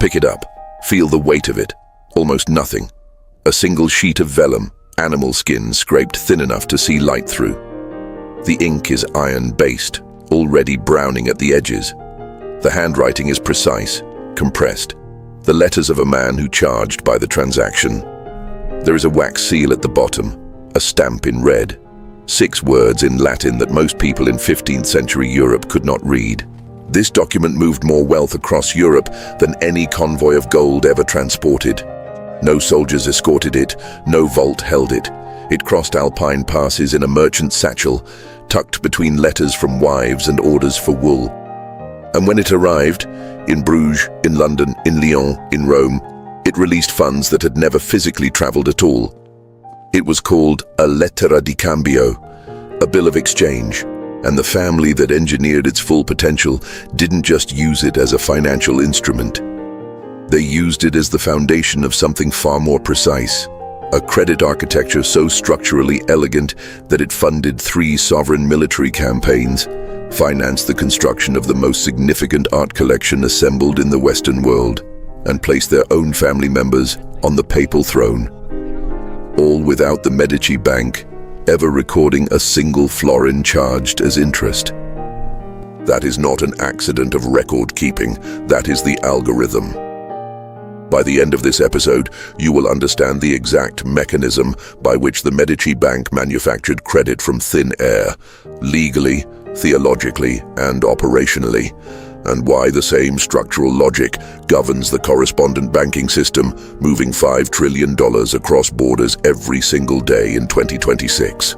Pick it up. Feel the weight of it. Almost nothing. A single sheet of vellum, animal skin scraped thin enough to see light through. The ink is iron-based, already browning at the edges. The handwriting is precise, compressed. The letters of a man who charged by the transaction. There is a wax seal at the bottom, a stamp in red. 6 words in Latin that most people in 15th century Europe could not read. This document moved more wealth across Europe than any convoy of gold ever transported. No soldiers escorted it, no vault held it. It crossed Alpine passes in a merchant satchel, tucked between letters from wives and orders for wool. And when it arrived, in Bruges, in London, in Lyon, in Rome, it released funds that had never physically traveled at all. It was called a lettera di cambio, a bill of exchange, and the family that engineered its full potential didn't just use it as a financial instrument. They used it as the foundation of something far more precise, a credit architecture so structurally elegant that it funded 3 sovereign military campaigns, financed the construction of the most significant art collection assembled in the Western world, and placed their own family members on the papal throne. All without the Medici Bank ever recording a single florin charged as interest. That is not an accident of record keeping, that is the algorithm. By the end of this episode, you will understand the exact mechanism by which the Medici Bank manufactured credit from thin air, legally, theologically, and operationally, and why the same structural logic governs the correspondent banking system, moving $5 trillion across borders every single day in 2026.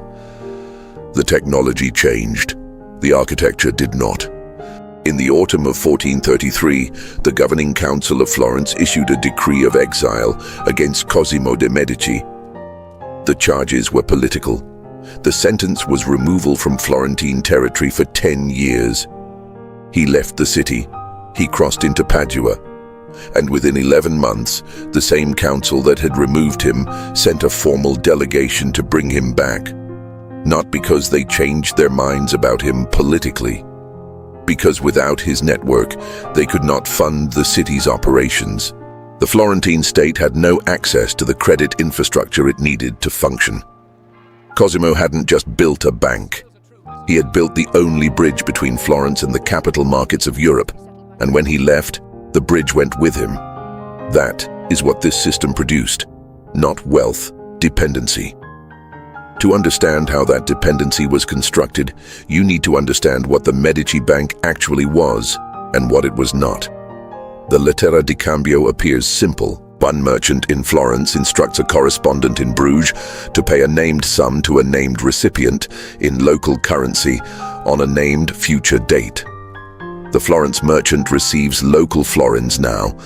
The technology changed. The architecture did not. In the autumn of 1433, the governing council of Florence issued a decree of exile against Cosimo de' Medici. The charges were political. The sentence was removal from Florentine territory for 10 years. He left the city. He crossed into Padua. And within 11 months, the same council that had removed him sent a formal delegation to bring him back. Not because they changed their minds about him politically. Because without his network, they could not fund the city's operations. The Florentine state had no access to the credit infrastructure it needed to function. Cosimo hadn't just built a bank. He had built the only bridge between Florence and the capital markets of Europe, and when he left, the bridge went with him. That is what this system produced, not wealth, dependency. To understand how that dependency was constructed, you need to understand what the Medici Bank actually was and what it was not. The lettera di cambio appears simple. One merchant in Florence instructs a correspondent in Bruges to pay a named sum to a named recipient in local currency on a named future date. The Florence merchant receives local florins now.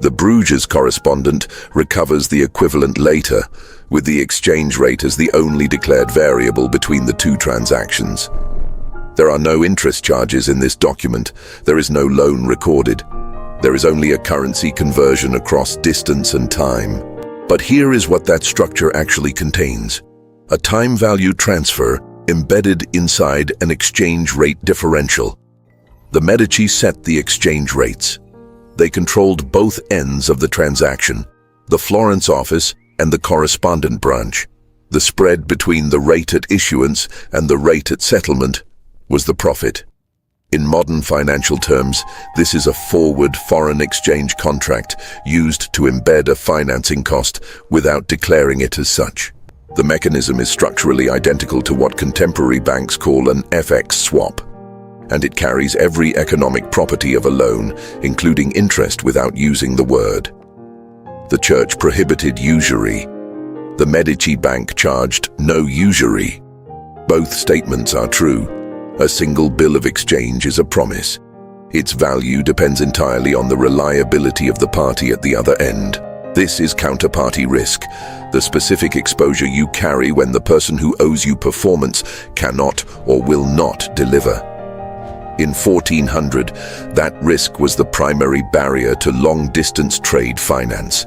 The Bruges correspondent recovers the equivalent later, with the exchange rate as the only declared variable between the 2 transactions. There are no interest charges in this document. There is no loan recorded. There is only a currency conversion across distance and time. But here is what that structure actually contains: a time value transfer embedded inside an exchange rate differential. The Medici set the exchange rates. They controlled both ends of the transaction, the Florence office and the correspondent branch. The spread between the rate at issuance and the rate at settlement was the profit. In modern financial terms, this is a forward foreign exchange contract used to embed a financing cost without declaring it as such. The mechanism is structurally identical to what contemporary banks call an FX swap, and it carries every economic property of a loan, including interest, without using the word. The church prohibited usury. The Medici Bank charged no usury. Both statements are true. A single bill of exchange is a promise. Its value depends entirely on the reliability of the party at the other end. This is counterparty risk, the specific exposure you carry when the person who owes you performance cannot or will not deliver. In 1400, that risk was the primary barrier to long-distance trade finance.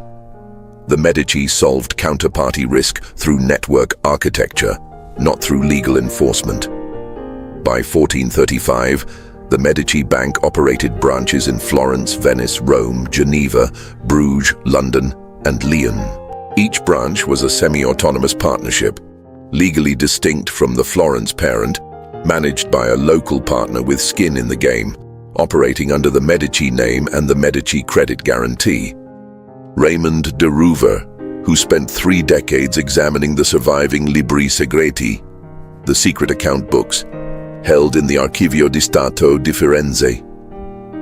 The Medici solved counterparty risk through network architecture, not through legal enforcement. By 1435, The Medici Bank operated branches in Florence, Venice, Rome, Geneva, Bruges, London, and Lyon. Each branch was a semi-autonomous partnership, legally distinct from the Florence parent, managed by a local partner with skin in the game, operating under the Medici name and the Medici credit guarantee. Raymond de Rouver, who spent 3 decades examining the surviving libri segreti, the secret account books, held in the Archivio di Stato di Firenze,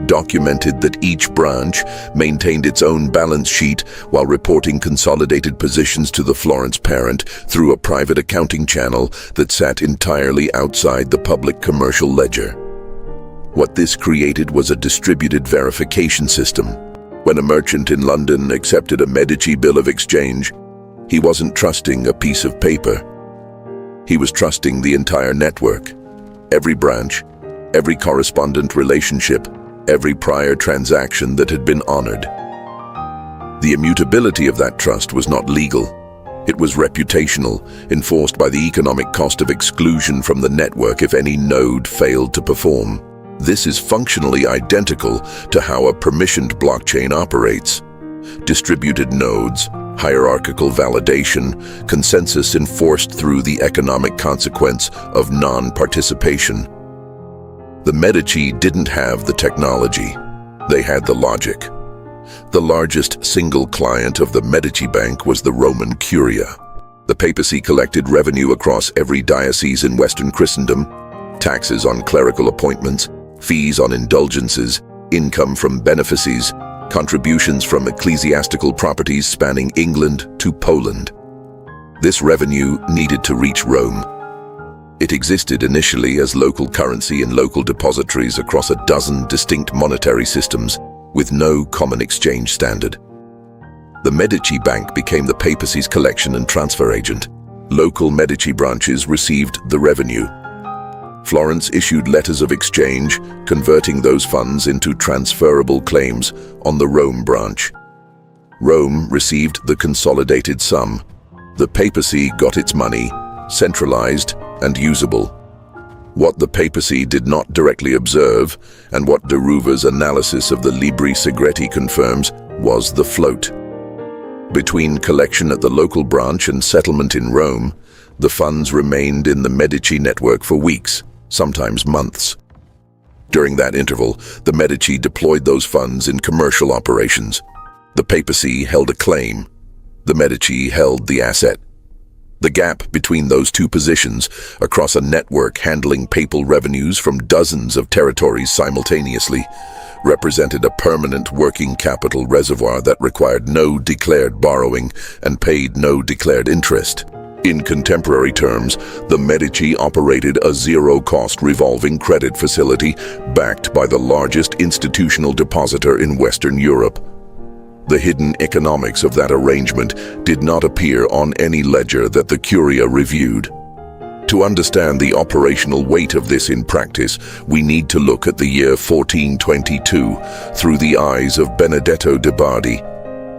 documented that each branch maintained its own balance sheet while reporting consolidated positions to the Florence parent through a private accounting channel that sat entirely outside the public commercial ledger. What this created was a distributed verification system. When a merchant in London accepted a Medici bill of exchange, he wasn't trusting a piece of paper. He was trusting the entire network. Every branch, every correspondent relationship, every prior transaction that had been honored. The immutability of that trust was not legal. It was reputational, enforced by the economic cost of exclusion from the network if any node failed to perform. This is functionally identical to how a permissioned blockchain operates. Distributed nodes, hierarchical validation, consensus enforced through the economic consequence of non-participation. The Medici didn't have the technology. They had the logic. The largest single client of the Medici Bank was the Roman Curia. The papacy collected revenue across every diocese in Western Christendom, taxes on clerical appointments, fees on indulgences, income from benefices, contributions from ecclesiastical properties spanning England to Poland. This revenue needed to reach Rome. It existed initially as local currency in local depositories across a dozen distinct monetary systems with no common exchange standard. The Medici Bank became the papacy's collection and transfer agent. Local Medici branches received the revenue. Florence issued letters of exchange, converting those funds into transferable claims on the Rome branch. Rome received the consolidated sum. The papacy got its money, centralized and usable. What the papacy did not directly observe, and what de Rouver's analysis of the libri segreti confirms, was the float. Between collection at the local branch and settlement in Rome, the funds remained in the Medici network for weeks, sometimes months. During that interval, the Medici deployed those funds in commercial operations. The papacy held a claim. The Medici held the asset. The gap between those two positions, across a network handling papal revenues from dozens of territories simultaneously, represented a permanent working capital reservoir that required no declared borrowing and paid no declared interest. In contemporary terms, the Medici operated a zero-cost revolving credit facility backed by the largest institutional depositor in Western Europe. The hidden economics of that arrangement did not appear on any ledger that the Curia reviewed. To understand the operational weight of this in practice, we need to look at the year 1422 through the eyes of Benedetto de Bardi,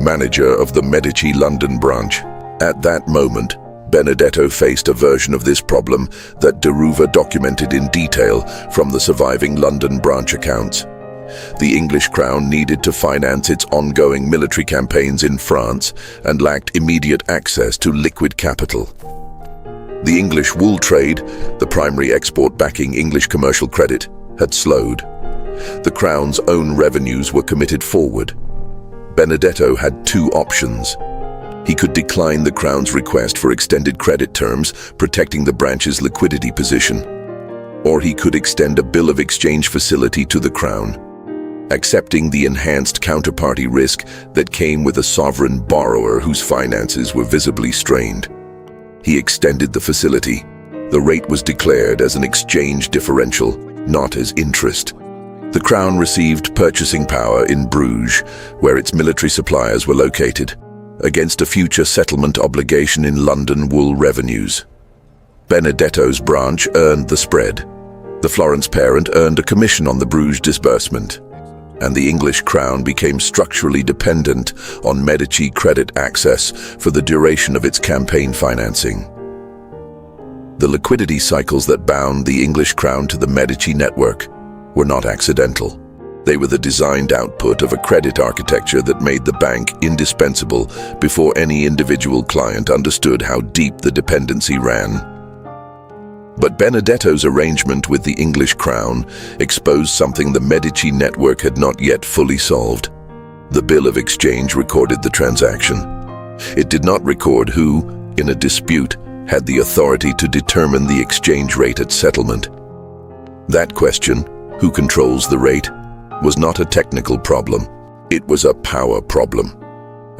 manager of the Medici London branch. At that moment, Benedetto faced a version of this problem that de Rouver documented in detail from the surviving London branch accounts. The English crown needed to finance its ongoing military campaigns in France and lacked immediate access to liquid capital. The English wool trade, the primary export backing English commercial credit, had slowed. The crown's own revenues were committed forward. Benedetto had 2 options. He could decline the crown's request for extended credit terms, protecting the branch's liquidity position, or he could extend a bill of exchange facility to the crown, accepting the enhanced counterparty risk that came with a sovereign borrower whose finances were visibly strained. He extended the facility. The rate was declared as an exchange differential, not as interest. The crown received purchasing power in Bruges, where its military suppliers were located, against a future settlement obligation in London wool revenues. Benedetto's branch earned the spread. The Florence parent earned a commission on the Bruges disbursement, and the English crown became structurally dependent on Medici credit access for the duration of its campaign financing. The liquidity cycles that bound the English crown to the Medici network were not accidental. They were the designed output of a credit architecture that made the bank indispensable before any individual client understood how deep the dependency ran. But Benedetto's arrangement with the English crown exposed something the Medici network had not yet fully solved. The bill of exchange recorded the transaction. It did not record who, in a dispute, had the authority to determine the exchange rate at settlement. That question, who controls the rate, was not a technical problem. It was a power problem.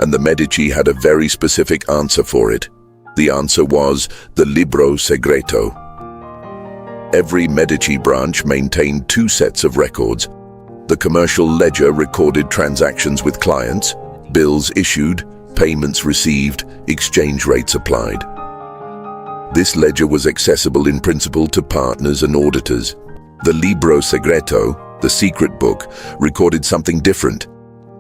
And the Medici had a very specific answer for it. The answer was the libro segreto. Every Medici branch maintained two sets of records. The commercial ledger recorded transactions with clients, bills issued, payments received, exchange rates applied. This ledger was accessible in principle to partners and auditors. The libro segreto, the secret book, recorded something different: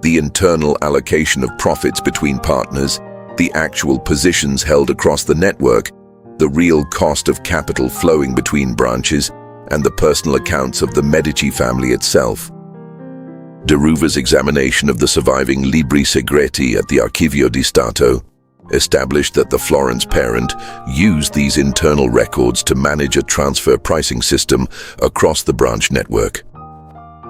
the internal allocation of profits between partners, the actual positions held across the network, the real cost of capital flowing between branches, and the personal accounts of the Medici family itself. Deruva's examination of the surviving libri segreti at the Archivio di Stato established that the Florence parent used these internal records to manage a transfer pricing system across the branch network,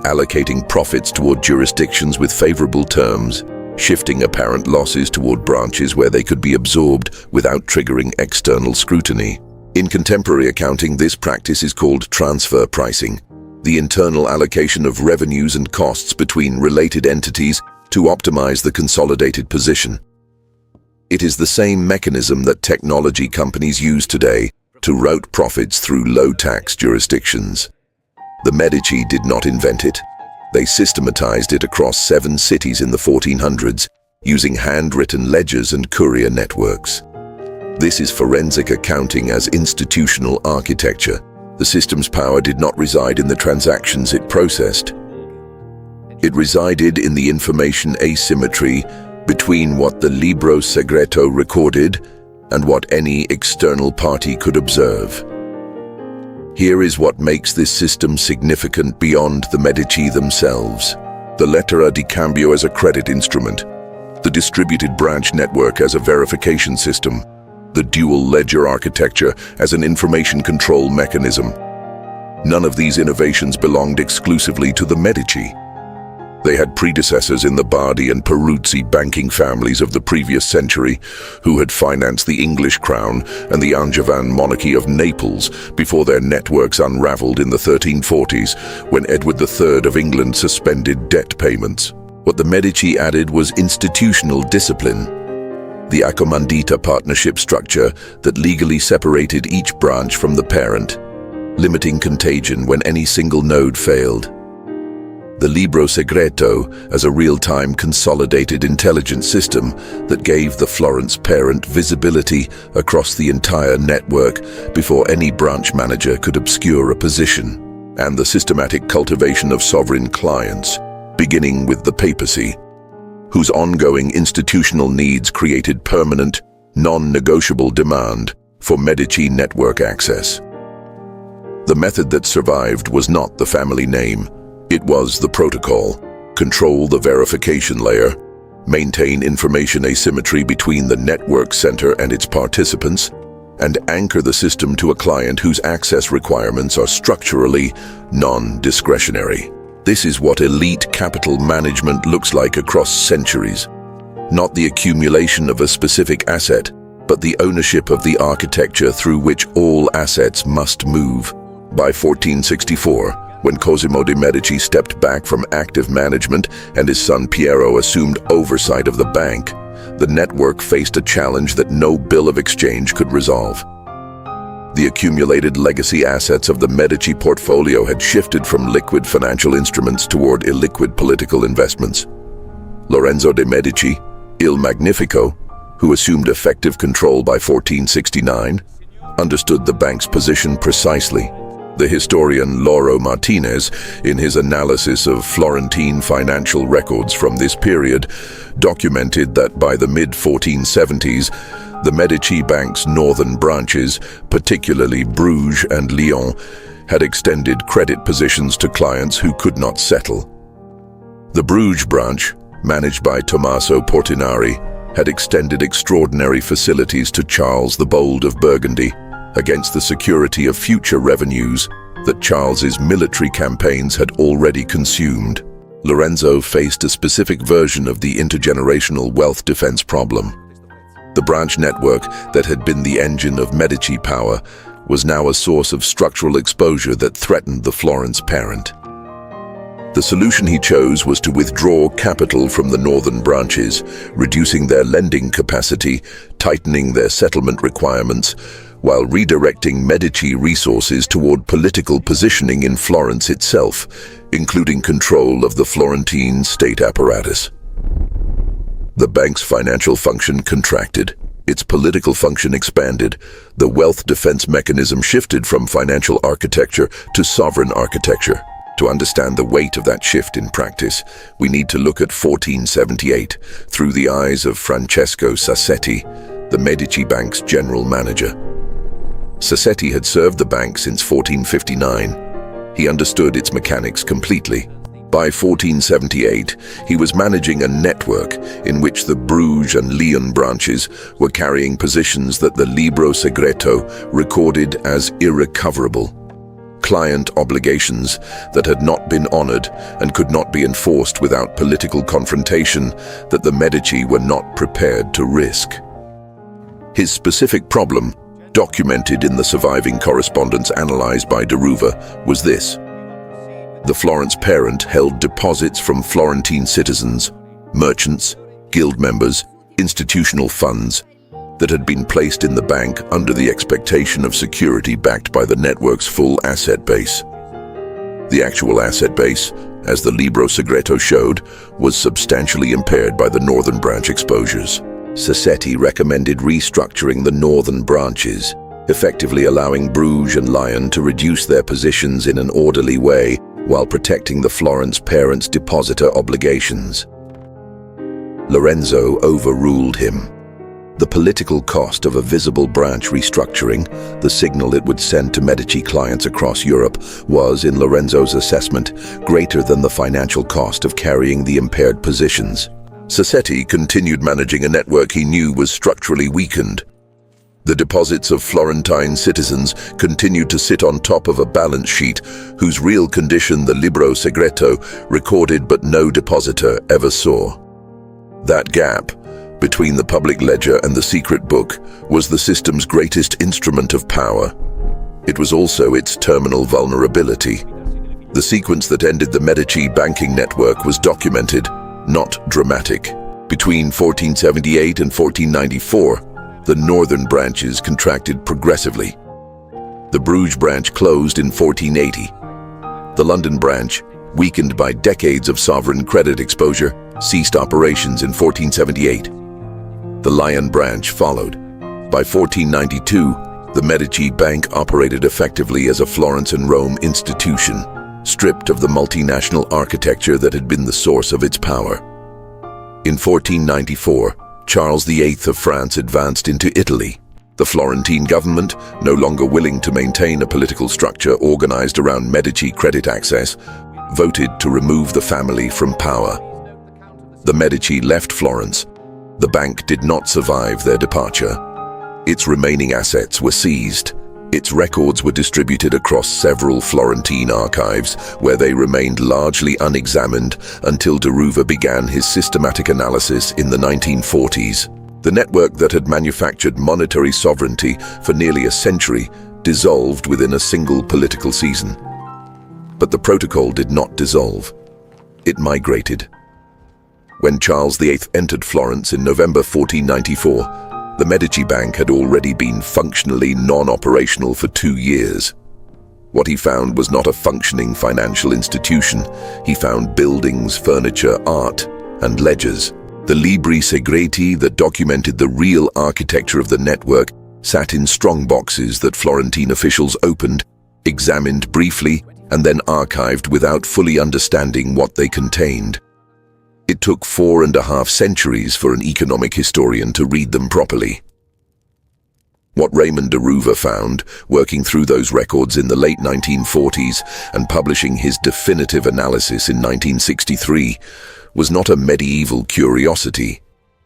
allocating profits toward jurisdictions with favorable terms, shifting apparent losses toward branches where they could be absorbed without triggering external scrutiny. In contemporary accounting, this practice is called transfer pricing, the internal allocation of revenues and costs between related entities to optimize the consolidated position. It is the same mechanism that technology companies use today to route profits through low-tax jurisdictions. The Medici did not invent it. They systematized it across 7 cities in the 1400s, using handwritten ledgers and courier networks. This is forensic accounting as institutional architecture. The system's power did not reside in the transactions it processed. It resided in the information asymmetry between what the libro segreto recorded and what any external party could observe. Here is what makes this system significant beyond the Medici themselves: the lettera di cambio as a credit instrument, the distributed branch network as a verification system, the dual ledger architecture as an information control mechanism. None of these innovations belonged exclusively to the Medici. They had predecessors in the Bardi and Peruzzi banking families of the previous century, who had financed the English crown and the Angevin monarchy of Naples before their networks unraveled in the 1340s, when Edward III of England suspended debt payments. What the Medici added was institutional discipline, the accomandita partnership structure that legally separated each branch from the parent, limiting contagion when any single node failed. The libro segreto as a real-time consolidated intelligence system that gave the Florence parent visibility across the entire network before any branch manager could obscure a position, and the systematic cultivation of sovereign clients, beginning with the papacy, whose ongoing institutional needs created permanent, non-negotiable demand for Medici network access. The method that survived was not the family name. It was the protocol: control the verification layer, maintain information asymmetry between the network center and its participants, and anchor the system to a client whose access requirements are structurally non-discretionary. This is what elite capital management looks like across centuries. Not the accumulation of a specific asset, but the ownership of the architecture through which all assets must move. By 1464, when Cosimo de' Medici stepped back from active management and his son Piero assumed oversight of the bank, the network faced a challenge that no bill of exchange could resolve. The accumulated legacy assets of the Medici portfolio had shifted from liquid financial instruments toward illiquid political investments. Lorenzo de' Medici, Il Magnifico, who assumed effective control by 1469, understood the bank's position precisely. The historian Lauro Martinez, in his analysis of Florentine financial records from this period, documented that by the mid-1470s, the Medici Bank's northern branches, particularly Bruges and Lyon, had extended credit positions to clients who could not settle. The Bruges branch, managed by Tommaso Portinari, had extended extraordinary facilities to Charles the Bold of Burgundy against the security of future revenues that Charles's military campaigns had already consumed. Lorenzo faced a specific version of the intergenerational wealth defense problem. The branch network that had been the engine of Medici power was now a source of structural exposure that threatened the Florence parent. The solution he chose was to withdraw capital from the northern branches, reducing their lending capacity, tightening their settlement requirements, while redirecting Medici resources toward political positioning in Florence itself, including control of the Florentine state apparatus. The bank's financial function contracted. Its political function expanded. The wealth defense mechanism shifted from financial architecture to sovereign architecture. To understand the weight of that shift in practice, we need to look at 1478 through the eyes of Francesco Sassetti, the Medici Bank's general manager. Sassetti had served the bank since 1459. He understood its mechanics completely. By 1478, he was managing a network in which the Bruges and Lyon branches were carrying positions that the Libro Segreto recorded as irrecoverable. Client obligations that had not been honored and could not be enforced without political confrontation that the Medici were not prepared to risk. His specific problem, documented in the surviving correspondence analyzed by Deruva, was this. The Florence parent held deposits from Florentine citizens, merchants, guild members, institutional funds that had been placed in the bank under the expectation of security backed by the network's full asset base. The actual asset base, as the Libro Segreto showed, was substantially impaired by the northern branch exposures. Sassetti recommended restructuring the northern branches, effectively allowing Bruges and Lyon to reduce their positions in an orderly way while protecting the Florence parent's depositor obligations. Lorenzo overruled him. The political cost of a visible branch restructuring, the signal it would send to Medici clients across Europe, was, in Lorenzo's assessment, greater than the financial cost of carrying the impaired positions. Sassetti continued managing a network he knew was structurally weakened. The deposits of Florentine citizens continued to sit on top of a balance sheet whose real condition the Libro Segreto recorded but no depositor ever saw. That gap between the public ledger and the secret book was the system's greatest instrument of power. It was also its terminal vulnerability. The sequence that ended the Medici banking network was documented, not dramatic. Between 1478 and 1494, the northern branches contracted progressively. The Bruges branch closed in 1480. The London branch, weakened by decades of sovereign credit exposure, ceased operations in 1478. The Lyon branch followed. By 1492, the Medici Bank operated effectively as a Florence and Rome institution, stripped of the multinational architecture that had been the source of its power. In 1494, Charles VIII of France advanced into Italy. The Florentine government, no longer willing to maintain a political structure organized around Medici credit access, voted to remove the family from power. The Medici left Florence. The bank did not survive their departure. Its remaining assets were seized. Its records were distributed across several Florentine archives, where they remained largely unexamined until Deruva began his systematic analysis in the 1940s. The network that had manufactured monetary sovereignty for nearly a century dissolved within a single political season. But the protocol did not dissolve. It migrated. When Charles VIII entered Florence in November 1494, the Medici Bank had already been functionally non-operational for 2 years. What he found was not a functioning financial institution. He found buildings, furniture, art, and ledgers. The Libri Segreti that documented the real architecture of the network sat in strong boxes that Florentine officials opened, examined briefly, and then archived without fully understanding what they contained. It took 4.5 centuries for an economic historian to read them properly. What Raymond Deruva found, working through those records in the late 1940s and publishing his definitive analysis in 1963, was not a medieval curiosity.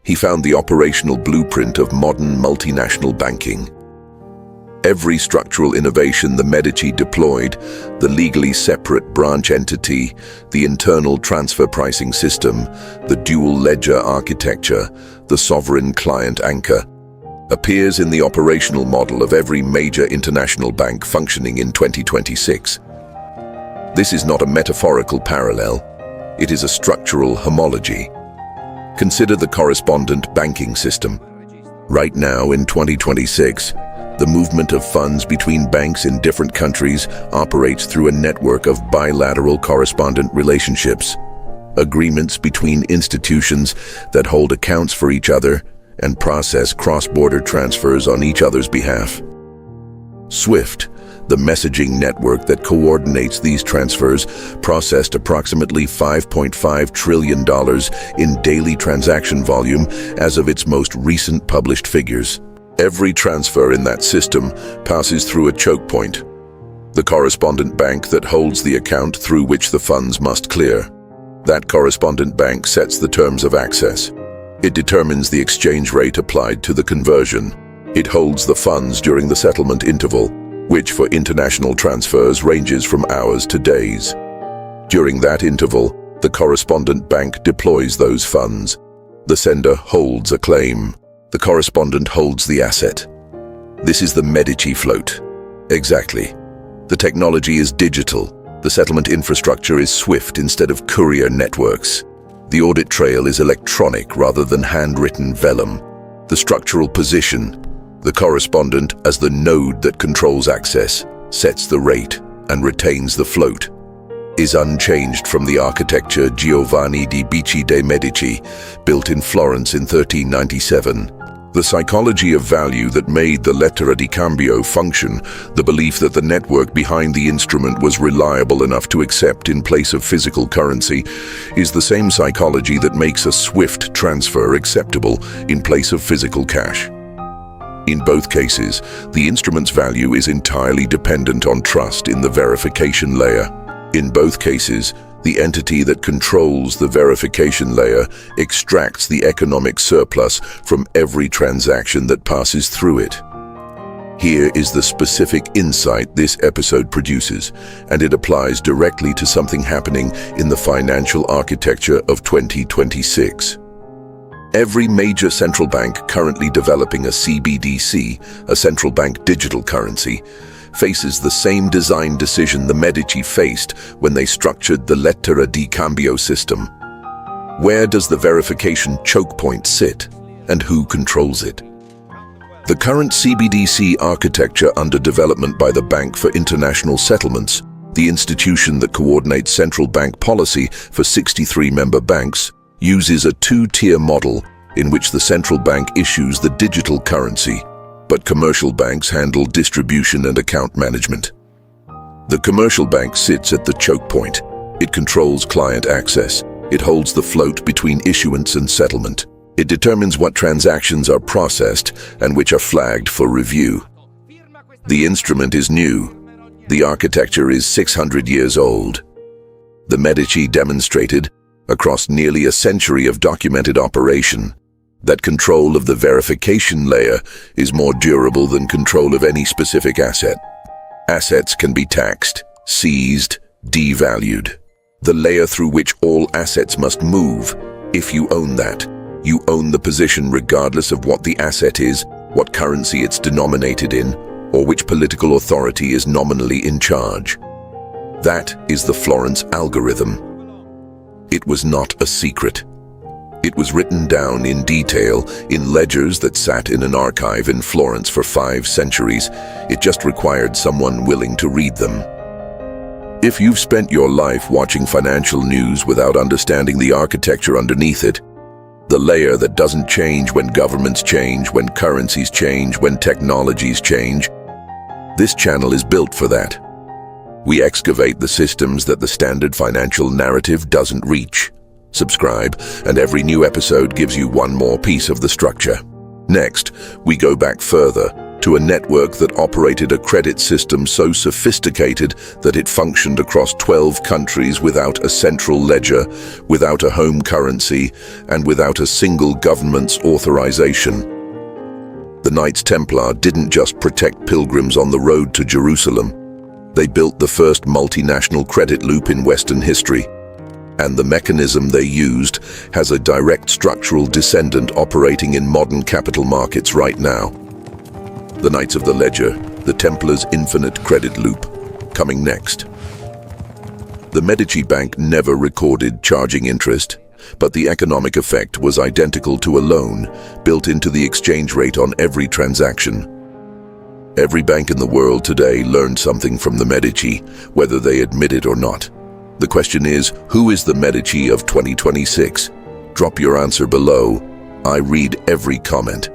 He found the operational blueprint of modern multinational banking. Every structural innovation the Medici deployed, the legally separate branch entity, the internal transfer pricing system, the dual ledger architecture, the sovereign client anchor, appears in the operational model of every major international bank functioning in 2026. This is not a metaphorical parallel, it is a structural homology. Consider the correspondent banking system. Right now, in 2026, the movement of funds between banks in different countries operates through a network of bilateral correspondent relationships, agreements between institutions that hold accounts for each other and process cross-border transfers on each other's behalf. SWIFT, the messaging network that coordinates these transfers, processed approximately $5.5 trillion in daily transaction volume as of its most recent published figures. Every transfer in that system passes through a choke point, the correspondent bank that holds the account through which the funds must clear. That correspondent bank sets the terms of access. It determines the exchange rate applied to the conversion. It holds the funds during the settlement interval, which for international transfers ranges from hours to days. During that interval, the correspondent bank deploys those funds. The sender holds a claim. The correspondent holds the asset. This is the Medici float. Exactly. The technology is digital. The settlement infrastructure is SWIFT instead of courier networks. The audit trail is electronic rather than handwritten vellum. The structural position, the correspondent as the node that controls access, sets the rate, and retains the float, is unchanged from the architecture Giovanni di Bicci de' Medici, built in Florence in 1397. The psychology of value that made the lettera di cambio function, the belief that the network behind the instrument was reliable enough to accept in place of physical currency, is the same psychology that makes a SWIFT transfer acceptable in place of physical cash. In both cases, the instrument's value is entirely dependent on trust in the verification layer. In both cases, the entity that controls the verification layer extracts the economic surplus from every transaction that passes through it. Here is the specific insight this episode produces, and it applies directly to something happening in the financial architecture of 2026. Every major central bank currently developing a CBDC, a central bank digital currency, faces the same design decision the Medici faced when they structured the lettera di cambio system. Where does the verification choke point sit, and who controls it? The current CBDC architecture under development by the Bank for International Settlements, the institution that coordinates central bank policy for 63 member banks, uses a two-tier model in which the central bank issues the digital currency, but commercial banks handle distribution and account management. The commercial bank sits at the choke point. It controls client access. It holds the float between issuance and settlement. It determines what transactions are processed and which are flagged for review. The instrument is new. The architecture is 600 years old. The Medici demonstrated, across nearly a century of documented operation, that control of the verification layer is more durable than control of any specific asset. Assets can be taxed, seized, devalued. The layer through which all assets must move, if you own that, you own the position regardless of what the asset is, what currency it's denominated in, or which political authority is nominally in charge. That is the Florence Algorithm. It was not a secret. It was written down in detail in ledgers that sat in an archive in Florence for 5 centuries. It just required someone willing to read them. If you've spent your life watching financial news without understanding the architecture underneath it, the layer that doesn't change when governments change, when currencies change, when technologies change, this channel is built for that. We excavate the systems that the standard financial narrative doesn't reach. Subscribe, and every new episode gives you one more piece of the structure. Next, we go back further, to a network that operated a credit system so sophisticated that it functioned across 12 countries without a central ledger, without a home currency, and without a single government's authorization. The Knights Templar didn't just protect pilgrims on the road to Jerusalem. They built the first multinational credit loop in Western history. And the mechanism they used has a direct structural descendant operating in modern capital markets right now. The Knights of the Ledger, the Templars' infinite credit loop, coming next. The Medici Bank never recorded charging interest, but the economic effect was identical to a loan built into the exchange rate on every transaction. Every bank in the world today learned something from the Medici, whether they admit it or not. The question is, who is the Medici of 2026? Drop your answer below. I read every comment.